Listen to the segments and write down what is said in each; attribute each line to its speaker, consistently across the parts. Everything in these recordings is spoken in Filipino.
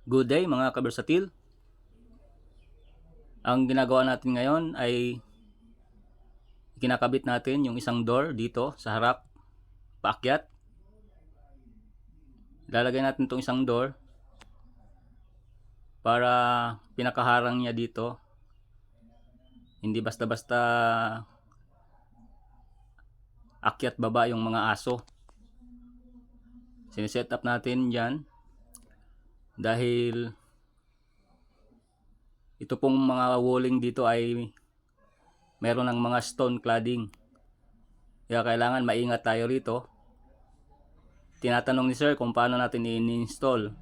Speaker 1: Good day mga kabersatil. Ang ginagawa natin ngayon ay kinakabit natin yung isang door dito sa harap, paakyat. Lalagay natin itong isang door para pinakaharang niya dito. Hindi basta-basta akyat baba yung mga aso. Siniset up natin yan dahil ito pong mga walling dito ay meron ng mga stone cladding. Kaya kailangan maingat tayo rito. Tinatanong ni sir kung paano natin i-install.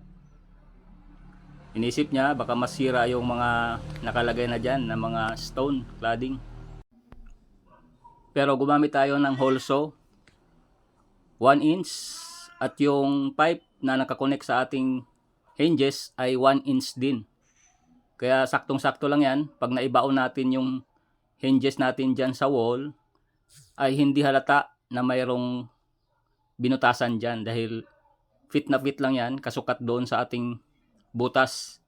Speaker 1: Inisip niya baka masira yung mga nakalagay na dyan na mga stone cladding. Pero gumamit tayo ng hole saw 1 inch at yung pipe na nakakonect sa ating hinges ay 1 inch din. Kaya saktong-sakto lang yan. Pag naibaon natin yung hinges natin dyan sa wall, ay hindi halata na mayroong binutasan dyan. Dahil fit na fit lang yan, kasukat doon sa ating butas.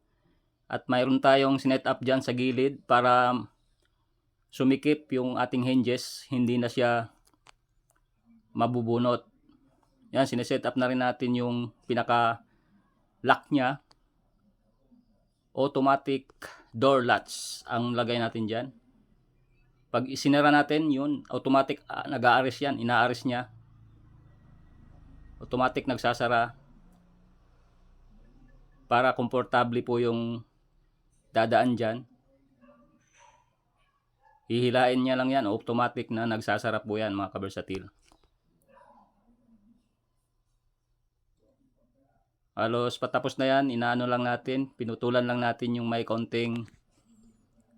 Speaker 1: At mayroon tayong sinet up dyan sa gilid para sumikip yung ating hinges. Hindi na siya mabubunot. Yan, sineset up na rin natin yung pinaka-lock niya. Automatic door latch ang lagay natin dyan. Pag isinara natin yun, automatic nag-aaris yan, inaaris niya. Automatic nagsasara para komportable po yung dadaan dyan. Hihilain niya lang yan, automatic na nagsasara po yan mga kabersatil. Halos patapos na yan, inaano lang natin, pinutulan lang natin yung may konting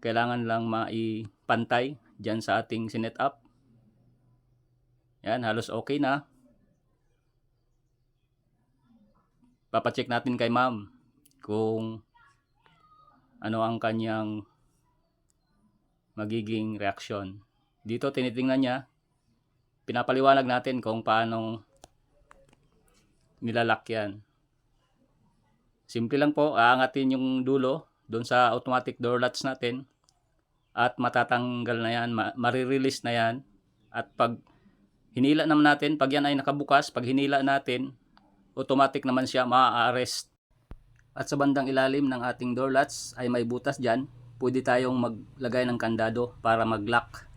Speaker 1: kailangan lang maipantay dyan sa ating sinet up. Yan, halos okay na. Papacheck natin kay ma'am kung ano ang kanyang magiging reaksyon. Dito tinitingnan niya, pinapaliwanag natin kung paano nilalak yan. Simple lang po, aangatin yung dulo doon sa automatic door latch natin at matatanggal na yan, marirelease na yan. At pag hinila naman natin, pag yan ay nakabukas, pag hinila natin, automatic naman siya ma-arrest. At sa bandang ilalim ng ating door latch ay may butas dyan, pwede tayong maglagay ng kandado para mag-lock.